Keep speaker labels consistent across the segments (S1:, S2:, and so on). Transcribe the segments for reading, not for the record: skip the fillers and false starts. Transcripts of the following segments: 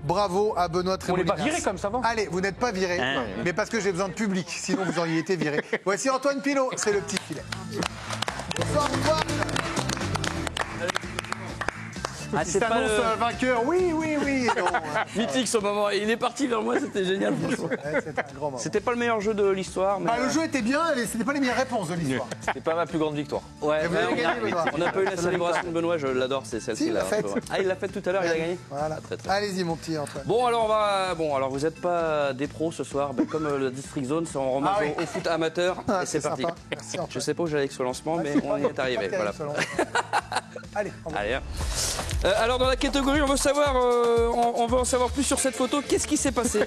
S1: Bravo à Benoît
S2: On
S1: Trémolinas.
S2: n'est pas viré comme ça avant.
S1: Allez, vous n'êtes pas viré, mais parce que j'ai besoin de public, sinon vous auriez été viré. Voici Antoine Pilot, c'est le petit filet. Bonsoir Antoine.
S3: Ah,
S1: Il s'annonce vainqueur, oui. Non,
S3: mythique ce moment. Il est parti vers moi, c'était génial, franchement.
S1: ouais, c'était un grand moment.
S3: C'était pas le meilleur jeu de l'histoire, mais.
S1: Ah, le jeu était bien, mais c'était pas les meilleures réponses de l'histoire.
S2: C'est pas ma plus grande victoire.
S3: Ouais,
S1: Et vous avez gagné, Benoît.
S3: on n'a pas eu la célébration de Benoît, je l'adore, c'est
S1: Si,
S3: celle-ci
S1: il
S3: là.
S1: l'a faite.
S3: Ah, il l'a faite tout à l'heure, il a gagné.
S1: Voilà.
S3: Très, très.
S1: Allez-y, mon petit Antoine.
S3: Bon alors alors vous n'êtes pas des pros ce soir, mais comme le District Zone, c'est en hommage
S1: Ah oui.
S3: au foot amateur
S1: Ah,
S3: et c'est parti.
S1: sympa. Merci Antoine.
S3: Je sais pas où j'allais avec ce lancement, mais on y est arrivé. Voilà.
S1: Allez, on va.
S3: Allez. Alors dans la catégorie, on veut en savoir plus sur cette photo. Qu'est-ce qui s'est passé?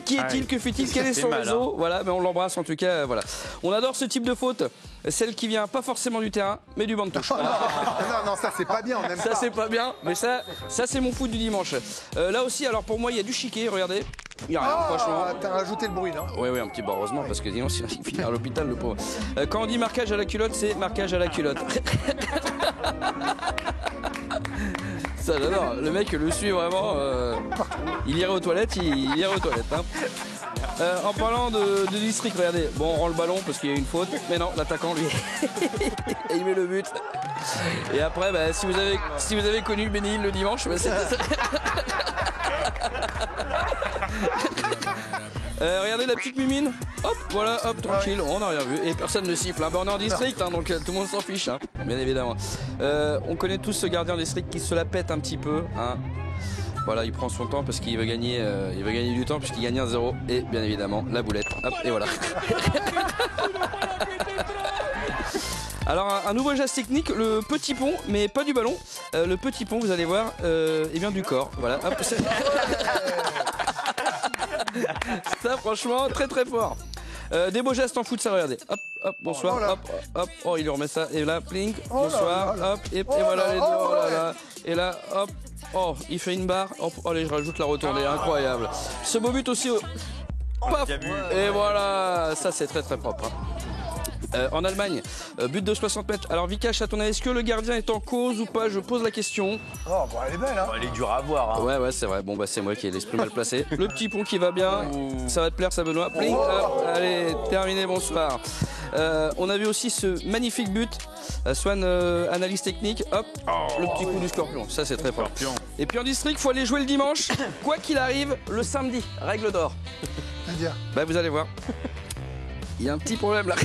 S3: Qui est-il? Que fait-il? Quel est son réseau? Voilà, mais on l'embrasse en tout cas. Voilà. On adore ce type de faute, celle qui vient pas forcément du terrain, mais du banc de touche.
S1: Non, ça c'est pas bien, on aime
S3: Ça
S1: pas.
S3: c'est pas bien, mais ça c'est mon foot du dimanche. Là aussi, alors pour moi, il y a du chiquet. Regardez, il y a rien, franchement.
S1: T'as rajouté le bruit là.
S3: Oui, un petit peu, heureusement, parce que sinon, il finit à l'hôpital, le pauvre. Quand on dit marquage à la culotte, c'est marquage à la culotte. Ça, j'adore. Le mec le suit vraiment. Il irait aux toilettes, il irait aux toilettes. Hein. En parlant de district, regardez. Bon, on rend le ballon parce qu'il y a une faute. Mais non, l'attaquant, lui, et il met le but. Et après, bah, si vous avez connu Bénil le dimanche, bah, c'était ça. Regardez la petite mimine, hop, voilà, hop, tranquille, on n'a rien vu et personne ne siffle. Hein. Ben, on est en district, hein, donc tout le monde s'en fiche, hein, bien évidemment. On connaît tous ce gardien district qui se la pète un petit peu. Hein. Voilà, il prend son temps parce qu'il veut gagner du temps puisqu'il gagne 1-0 et bien évidemment la boulette. Hop, et voilà. Alors un nouveau geste technique, le petit pont, mais pas du ballon. Le petit pont, vous allez voir, il vient du corps. Voilà. Hop, ça franchement très très fort. Des beaux gestes en foot, ça, regardez. Hop, hop, bonsoir, hop, oh il lui remet ça, et là, plink, bonsoir, hop, et voilà les deux, oh là là, et là, hop, oh, il fait une barre, hop, allez, je rajoute la retournée, incroyable. Ce beau but aussi, paf, et voilà, ça c'est très très propre. Hein. En Allemagne, but de 60 mètres. Alors Vikash, à ton avis, est-ce que le gardien est en cause ou pas? Je pose la question.
S1: Oh, bon, elle est belle, hein.
S2: Elle est dure à voir. Hein.
S3: Ouais, c'est vrai. Bon, bah, c'est moi qui ai l'esprit mal placé. Le petit pont qui va bien. Ça va te plaire, ça, Benoît. Plink, hop, allez, terminé, bonsoir. On a vu aussi ce magnifique but. Swan, analyse technique. Hop, le petit coup du scorpion. Ça, c'est très fort. Et puis en district, faut aller jouer le dimanche. Quoi qu'il arrive, le samedi. Règle d'or.
S1: C'est-à-dire
S3: Bah, vous allez voir. Il y a un petit problème là.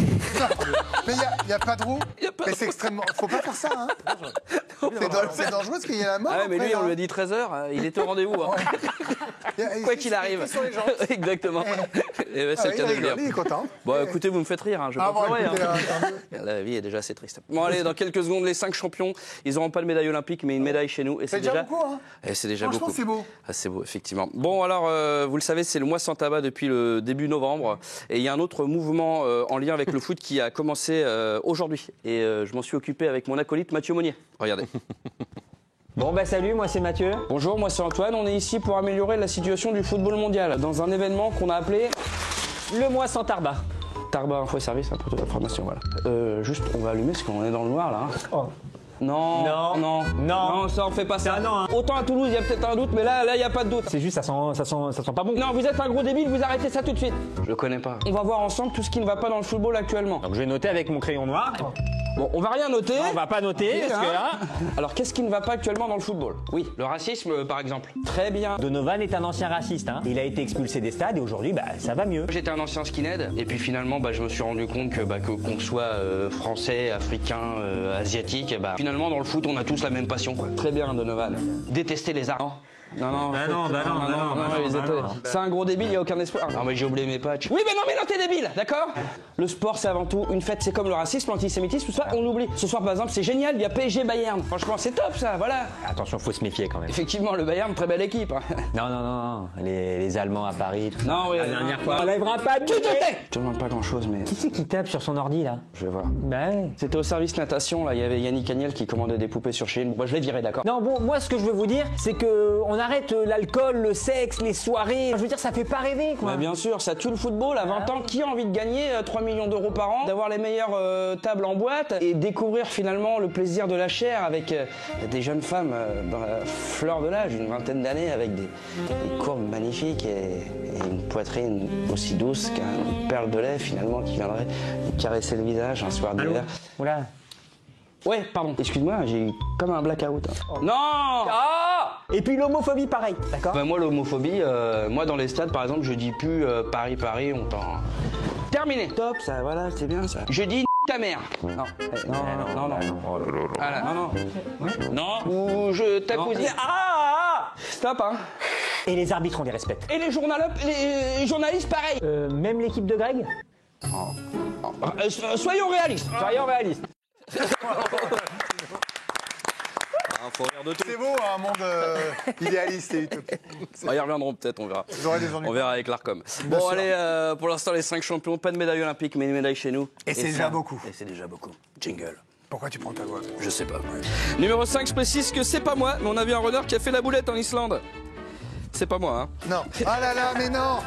S1: Mais il n'y a pas de roue. Mais c'est extrêmement. Faut pas faire ça, hein. C'est dangereux parce qu'il y a la mort.
S3: Ah ouais, mais
S1: après,
S3: lui, on
S1: hein.
S3: lui a dit 13h, il était au rendez-vous. Hein. Quoi qu'il arrive.
S1: Sur les gens.
S3: Exactement. Et ben, c'est le cas de le dire.
S1: Il est content.
S3: Bon, écoutez, vous me faites rire, hein, je vais pas pleurer. Hein. La vie est déjà assez triste. Bon, allez, dans quelques secondes, les 5 champions, ils n'auront pas de médaille olympique, mais une médaille chez nous. Et
S1: C'est déjà beaucoup, hein.
S3: Et c'est déjà
S1: Franchement,
S3: beaucoup.
S1: c'est beau.
S3: Ah, c'est beau, effectivement. Bon, alors, vous le savez, c'est le mois sans tabac depuis le début novembre. Et il y a un autre mouvement en lien avec le foot qui a commencé aujourd'hui. Et je m'en suis occupé avec mon acolyte Mathieu Monnier. Regardez.
S4: Bon bah salut, moi c'est Mathieu.
S3: Bonjour, moi c'est Antoine. On est ici pour améliorer la situation du football mondial dans un événement qu'on a appelé
S4: Le mois sans Tarba.
S3: Tarba Info Service, pour toute information. Voilà. Juste, on va allumer parce qu'on est dans le noir là. Hein.
S4: Oh.
S3: Non, ça on fait pas ça.
S4: Non, hein.
S3: Autant à Toulouse, il y a peut-être un doute, mais là, il y a pas de doute.
S4: C'est juste, ça sent pas bon.
S3: Non, vous êtes un gros débile, vous arrêtez ça tout de suite. Je connais pas. On va voir ensemble tout ce qui ne va pas dans le football actuellement.
S4: Donc je vais noter avec mon crayon noir.
S3: Bon, on va rien noter.
S4: Non, on va pas noter, parce que là...
S3: Alors, qu'est-ce qui ne va pas actuellement dans le football? Oui, le racisme, par exemple. Très bien.
S4: Donovan est un ancien raciste, hein. Il a été expulsé des stades et aujourd'hui, bah, ça va mieux.
S3: J'étais un ancien skinhead et puis finalement, je me suis rendu compte que qu'on soit français, africain, asiatique, finalement dans le foot, on a tous la même passion, quoi. Très bien, Donovan. Détester les arts. Non. C'est un gros débile, il n'y a aucun espoir. Non, mais j'ai oublié mes patchs. Oui, mais non, t'es débile, d'accord? Le sport, c'est avant tout une fête, c'est comme le racisme, l'antisémitisme, tout ça, on l'oublie. Ce soir, par exemple, c'est génial, il y a PSG Bayern. Franchement, c'est top, ça, voilà.
S4: Attention, faut se méfier quand même.
S3: Effectivement, le Bayern, très belle équipe. Hein.
S4: Non. Les Allemands à Paris, tout ça.
S3: Non, oui.
S4: La dernière fois. On lèvera pas de doute.
S3: Je demande pas grand-chose, mais...
S4: Qui c'est qui tape sur son ordi, là?
S3: Je vais voir.
S4: Bah ouais.
S3: C'était au service natation, là, il y avait Yannick Agnel qui commandait des poupées sur Chine. Moi, je l'ai viré, d'accord?
S4: Non, bon, moi, ce que je veux vous dire, c'est que on arrête l'alcool, le sexe, les soirées. Je veux dire, ça fait pas rêver, quoi.
S3: Bah, bien sûr, ça tue le football. À 20 ans, qui a envie de gagner 3 millions d'euros par an, d'avoir les meilleures tables en boîte et découvrir finalement le plaisir de la chair avec des jeunes femmes dans la fleur de l'âge, une vingtaine d'années, avec des courbes magnifiques et une poitrine aussi douce qu'une perle de lait finalement qui viendrait lui caresser le visage un soir d'hiver.
S4: Oula.
S3: Ouais, pardon. Excuse-moi, j'ai eu comme un blackout. Oh. Non.
S4: Et puis l'homophobie, pareil, d'accord?
S3: Bah, moi, l'homophobie, moi dans les stades par exemple, je dis plus Paris, Paris, on t'en. Terminé. Top, ça, voilà, c'est bien ça. Je dis ta mère. Non, non. Voilà, non. Non, ou je t'accousine. Stop, hein.
S4: Et les arbitres, on les respecte.
S3: Et les journalistes, pareil.
S4: Même l'équipe de Greg?
S3: Soyons réalistes.
S4: Soyons réalistes.
S2: Faut rire de tout.
S1: C'est beau, un monde idéaliste et utopique.
S3: Ils reviendront peut-être, on verra.
S1: J'aurai des ennuis.
S3: On verra avec l'Arcom. Bon, allez, pour l'instant, les 5 champions, pas de médaille olympique, mais une médaille chez nous.
S1: Et c'est déjà beaucoup.
S3: Et c'est déjà beaucoup. Jingle.
S1: Pourquoi tu prends ta voix?
S3: Je sais pas. Numéro 5, je précise que c'est pas moi, mais on a vu un runner qui a fait la boulette en Islande. C'est pas moi, hein.
S1: Non. Ah là là, mais non.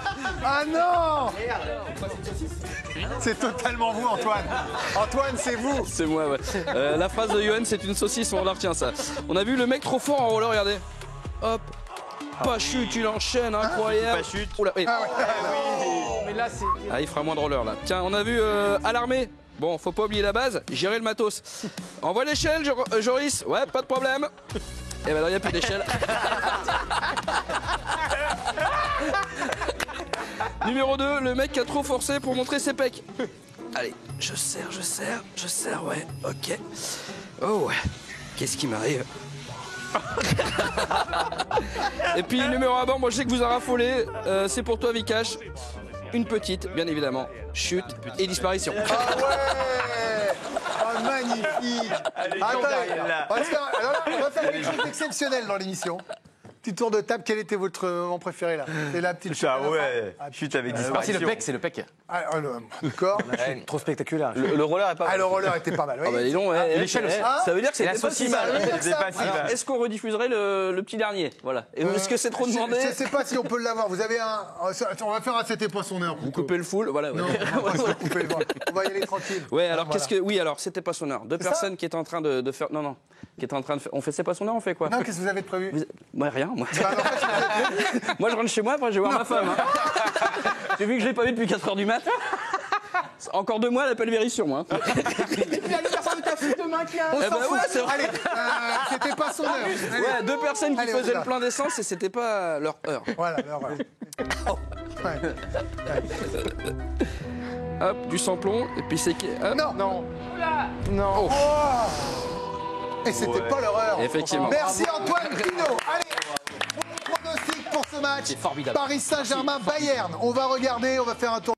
S1: Ah non. C'est totalement vous, Antoine. Antoine, c'est vous.
S3: C'est moi, ouais. La phrase de Johan, c'est une saucisse, on la retient ça. On a vu le mec trop fort en roller, regardez. Hop. Pas chute, il enchaîne, incroyable.
S2: Pas chute.
S3: Oula, oui.
S1: Ah ouais.
S5: Mais là, c'est.
S3: Ah, il fera moins de roller là. Tiens, on a vu à l'armée. Bon, faut pas oublier la base, gérer le matos. Envoie l'échelle, Joris. Ouais, pas de problème. Et ben non, il n'y a plus d'échelle. Numéro 2, le mec qui a trop forcé pour montrer ses pecs. Allez, je serre, ouais, ok. Oh ouais, qu'est-ce qui m'arrive? Et puis numéro 1 bord, moi je sais que vous a raffolé, c'est pour toi Vikash. Une petite, bien évidemment, chute et disparition.
S1: Ah ouais. Ah, magnifique. Attends, on va faire quelque chose d'exceptionnel dans l'émission. Petit tour de table, quel était votre moment préféré là? C'est la petite chute.
S2: Ah ouais, chute avec disparition.
S5: C'est le pec.
S1: D'accord.
S5: Trop spectaculaire.
S2: Le roller est pas
S1: Ah,
S2: mal.
S1: le roller était pas mal.
S3: Ah bah dis donc, ouais,
S5: l'échelle aussi.
S3: ça veut dire que c'était pas si mal.
S2: C'est pas si
S3: Alors,
S2: mal.
S3: est-ce qu'on rediffuserait le petit dernier? Voilà. Et est-ce que c'est trop demandé?
S1: Je sais pas si on peut l'avoir. Vous avez un. On va faire un C'était Poissonneur.
S3: Vous coupez le full, voilà. Ouais.
S1: Non, on va pas couper le vent. On va y aller tranquille.
S3: Ouais, alors
S1: Voilà.
S3: qu'est-ce que. Oui, alors c'était Poissonneur. Deux
S1: ça
S3: personnes qui étaient en train de faire. Non. Qui étaient en train de faire. On fait C'est Poissonneur, on fait quoi?
S1: Non, qu'est-ce que vous avez de prévu?
S3: Moi, rien, moi.
S1: Bah, en fait,
S3: Moi, je rentre chez moi, après, je vais voir ma femme. Hein. J'ai vu que je l'ai pas vu depuis 4h du mat. Encore 2 mois, elle appelle Véry sur moi.
S5: Il y a l'anniversaire de ta fille demain qui a.
S1: on
S3: Eh
S1: s'en
S3: ben
S1: fout.
S3: ouais, c'est vrai.
S1: Allez, c'était pas son heure. Allez.
S3: Ouais, 2 personnes qui
S1: Allez, on y
S3: faisaient
S1: va.
S3: le plein d'essence et c'était pas leur heure.
S1: Voilà, alors, ouais. Ouais.
S3: Hop, du samplon, et puis c'est. Hop.
S1: Non.
S5: Non.
S1: Oh. Et c'était pas l'horreur.
S3: Effectivement.
S1: Merci Antoine Pinault. Allez, bon pronostic pour ce match.
S5: C'est formidable.
S1: Paris Saint-Germain-Bayern. On va regarder, on va faire un tour.